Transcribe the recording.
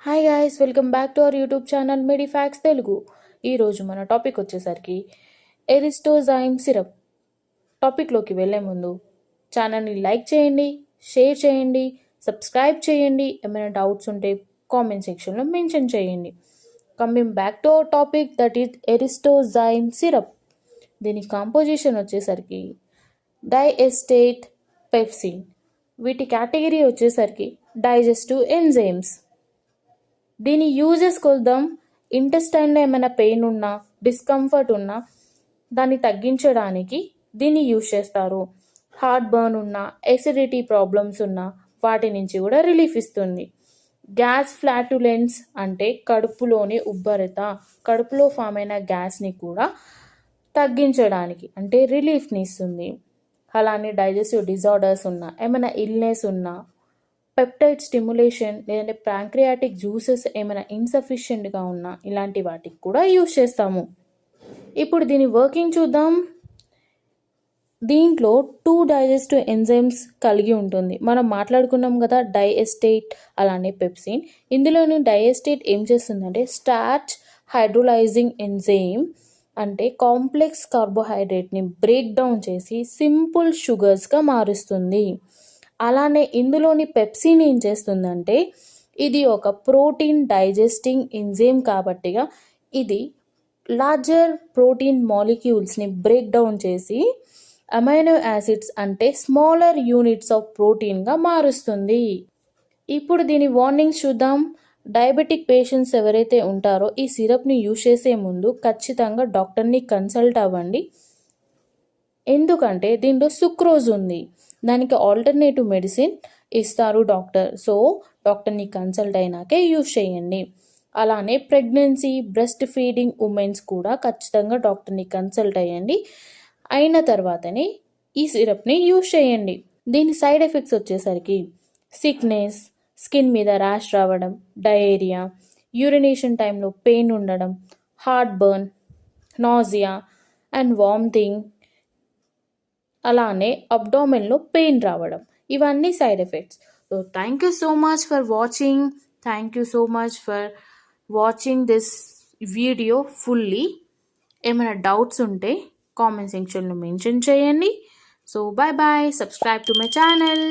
Hi guys, welcome back to our YouTube channel Medifax Telugu. ఈరోజు మన topic వచ్చేసరికి ఎరిస్టోజైమ్ syrup. టాపిక్లోకి వెళ్ళే ముందు ఛానల్ని లైక్ చేయండి, షేర్ చేయండి, సబ్స్క్రైబ్ చేయండి. ఏమైనా డౌట్స్ ఉంటే కామెంట్ సెక్షన్లో మెన్షన్ చేయండి. Coming back to our topic, that is Aristozyme syrup. దీని కాంపోజిషన్ వచ్చేసరికి డైఎస్టేట్ పెప్సిన్. వీటి కేటగిరీ వచ్చేసరికి డైజెస్టివ్ ఎంజైమ్స్. దీని యూజెస్ కొద్దాం. ఇంటెస్టైన్లో ఏమైనా పెయిన్ ఉన్నా, డిస్కంఫర్ట్ ఉన్నా దాన్ని తగ్గించడానికి దీన్ని యూజ్ చేస్తారు. హార్ట్ బర్న్ ఉన్నా, ఎసిడిటీ ప్రాబ్లమ్స్ ఉన్నా వాటి నుంచి కూడా రిలీఫ్ ఇస్తుంది. గ్యాస్ ఫ్లాటులెన్స్ అంటే కడుపులోని ఉబ్బరత, కడుపులో ఫామ్ అయిన గ్యాస్ని కూడా తగ్గించడానికి అంటే రిలీఫ్ని ఇస్తుంది. అలానే డైజెస్టివ్ డిజార్డర్స్ ఉన్నా, ఏమైనా ఇల్నెస్ ఉన్నా, పెప్టైడ్ స్టిమ్యులేషన్ లేదంటే ప్యాంక్రియాటిక్ జ్యూసెస్ ఏమైనా ఇన్సఫిషియెంట్గా ఉన్నా ఇలాంటి వాటికి కూడా యూజ్ చేస్తాము. ఇప్పుడు దీని వర్కింగ్ చూద్దాం. దీంట్లో 2 డైజెస్టివ్ ఎంజైమ్స్ కలిగి ఉంటుంది. మనం మాట్లాడుకున్నాం కదా, డైఎస్టేట్ అలానే పెప్సిన్. ఇందులోని డైఎస్టేట్ ఏం చేస్తుందంటే స్టార్చ్ హైడ్రోలైజింగ్ ఎంజైమ్ అంటే కాంప్లెక్స్ కార్బోహైడ్రేట్ని బ్రేక్ డౌన్ చేసి సింపుల్ షుగర్స్గా మారుస్తుంది. అలానే ఇందులోని పెప్సిన్ ఏం చేస్తుందంటే ఇది ఒక ప్రోటీన్ డైజెస్టింగ్ ఎంజైమ్ కాబట్టిగా ఇది లార్జర్ ప్రోటీన్ మాలిక్యూల్స్ని బ్రేక్ డౌన్ చేసి అమైనో యాసిడ్స్ అంటే స్మాలర్ యూనిట్స్ ఆఫ్ ప్రోటీన్గా మారుస్తుంది. ఇప్పుడు దీని వార్నింగ్స్ చూద్దాం. డయాబెటిక్ పేషెంట్స్ ఎవరైతే ఉంటారో ఈ సిరప్ని యూజ్ చేసే ముందు ఖచ్చితంగా డాక్టర్ని కన్సల్ట్ అవ్వండి. ఎందుకంటే దీంట్లో సుక్రోజ్ ఉంది, దానికి ఆల్టర్నేటివ్ మెడిసిన్ ఇస్తారు డాక్టర్. సో డాక్టర్ని కన్సల్ట్ అయినాకే యూజ్ చేయండి. అలానే ప్రెగ్నెన్సీ, బ్రెస్ట్ ఫీడింగ్ ఉమెన్స్ కూడా ఖచ్చితంగా డాక్టర్ని కన్సల్ట్ అయ్యండి. అయిన తర్వాతనే ఈ సిరప్ని యూజ్ చేయండి. దీని సైడ్ ఎఫెక్ట్స్ వచ్చేసరికి సిక్నెస్, స్కిన్ మీద ర్యాష్ రావడం, డయేరియా, యూరినేషన్ టైంలో పెయిన్ ఉండడం, heart burn, nausea and vomiting, అలానే అబ్డామెన్లో పెయిన్ రావడం, ఇవన్నీ side effects. So thank you so much for watching. Thank you so much for watching this video fully. ఏమైనా డౌట్స్ ఉంటే కామెంట్ సెక్షన్లో మెన్షన్ చేయండి. So bye bye, subscribe to my channel.